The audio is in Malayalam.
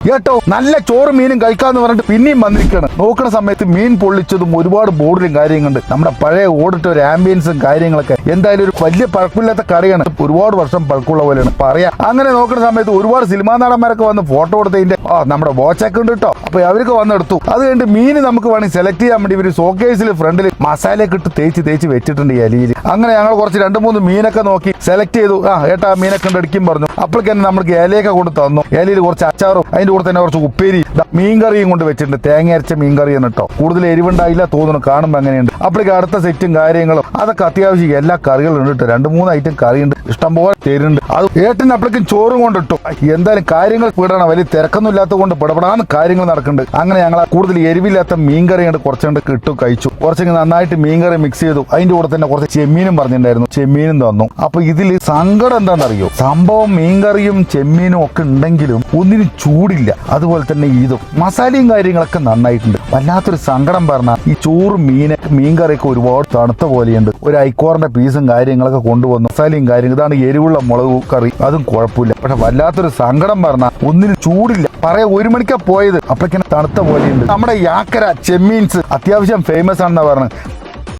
കേട്ടോ നല്ല ചോറ് മീനും കഴിക്കാന്ന് പറഞ്ഞിട്ട് പിന്നെയും വന്നിരിക്കുകയാണ്. നോക്കുന്ന സമയത്ത് മീൻ പൊള്ളിച്ചതും ഒരുപാട് ബോർഡിലും കാര്യങ്ങളുണ്ട്. നമ്മുടെ പഴയ ഓടിട്ട ഒരു ആംബിയൻസും കാര്യങ്ങളൊക്കെ. എന്തായാലും ഒരു വലിയ പഴക്കമില്ലാത്ത കടയാണ്, ഒരുപാട് വർഷം പഴക്കമുള്ള പോലെയാണ് പറയാ. അങ്ങനെ നോക്കുന്ന സമയത്ത് ഒരുപാട് സിനിമാ നടന്മാരൊക്കെ വന്ന് ഫോട്ടോ എടുത്തതിന്റെ നമ്മുടെ വാച്ചൊക്കെ ഉണ്ട് കേട്ടോ. അപ്പൊ അവർക്ക് വന്നെടുത്തു. അത് കഴിഞ്ഞിട്ട് മീൻ നമുക്ക് വേണമെങ്കിൽ സെലക്ട് ചെയ്യാൻ വേണ്ടി ഇവര് ഷോക്കേസിൽ ഫ്രണ്ടിൽ മസാലയൊക്കെ ഇട്ട് തേച്ച് വെച്ചിട്ടുണ്ട് ഈ അലിയിൽ. അങ്ങനെ ഞങ്ങൾ കുറച്ച് 2-3 മീനൊക്കെ നോക്കി സെലക്ട് ചെയ്തു. ഏട്ടാ മീനൊക്കെ ഉണ്ട് അടിക്കും പറഞ്ഞു. അപ്പോഴേക്ക് തന്നെ നമുക്ക് ഇലയൊക്കെ കൊണ്ട് തന്നു. ഇലയിൽ കുറച്ച് അച്ചാറും അതിന്റെ കൂടെ തന്നെ കുറച്ച് ഉപ്പേരി മീൻകറിയും കൊണ്ട് വെച്ചിട്ടുണ്ട്. തേങ്ങ അരച്ച മീൻകറിയാണ് കേട്ടോ. കൂടുതൽ എരിവുണ്ടായില്ല തോന്നുന്നു, കാണുമ്പോൾ അങ്ങനെയുണ്ട്. അപ്പോഴേക്ക് അടുത്ത സെറ്റും കാര്യങ്ങളും അതൊക്കെ അത്യാവശ്യം എല്ലാ കറികളും ഉണ്ട് കേട്ടോ. 2-3 ഐറ്റം കറിയുണ്ട്, ഇഷ്ടംപോലെ തരുന്നുണ്ട്. അത് ഏട്ടൻ അപ്പോഴേക്കും ചോറും കൊണ്ടിട്ടു. എന്തായാലും കാര്യങ്ങൾ പിടണം, വലിയ തിരക്കൊന്നും ഇല്ലാത്തത് കൊണ്ട് പിടപെടാന്ന് കാര്യങ്ങൾ നടക്കുന്നുണ്ട്. അങ്ങനെ ഞങ്ങൾ കൂടുതൽ എരിവില്ലാത്ത മീൻകറി കണ്ട് കുറച്ചുകൊണ്ട് കഴിച്ചു. കുറച്ചെങ്കിൽ നന്നായിട്ട് മീൻകറി മിക്സ് ചെയ്തു. അതിന്റെ കൂടെ തന്നെ കുറച്ച് ചെമ്മീനും പറഞ്ഞിട്ടുണ്ടായിരുന്നു, ചെമ്മീനും തന്നു. അപ്പൊ ഇതിൽ സങ്കടം എന്താണെന്നറിയോ? സംഭവം മീൻകറിയും ചെമ്മീനും ഒക്കെ ഉണ്ടെങ്കിലും ഒന്നിനും ചൂടില്ല. അതുപോലെ തന്നെ ഇതും മസാലയും കാര്യങ്ങളൊക്കെ നന്നായിട്ടുണ്ട്. വല്ലാത്തൊരു സങ്കടം പറഞ്ഞാൽ ഈ ചോറും മീൻകറിയൊക്കെ ഒരുപാട് തണുത്ത പോലെയുണ്ട്. ഒരു ഐക്കോറിന്റെ പീസും കാര്യങ്ങളൊക്കെ കൊണ്ടുവന്നു, മസാലയും കാര്യങ്ങളും. ഇതാണ് എരിവുള്ള മുളക് കറി, അതും കുഴപ്പമില്ല. പക്ഷെ വല്ലാത്തൊരു സങ്കടം പറഞ്ഞാൽ ഒന്നിനും ചൂടില്ല. പറയാ 1 മണിക്കാ പോയത്, അപ്പോഴേക്കും തണുത്ത പോലെയുണ്ട്. നമ്മുടെ യാക്കര ചെമ്മീൻസ് അത്യാവശ്യം ഫേമസ് ആണെന്നാ പറഞ്ഞത്.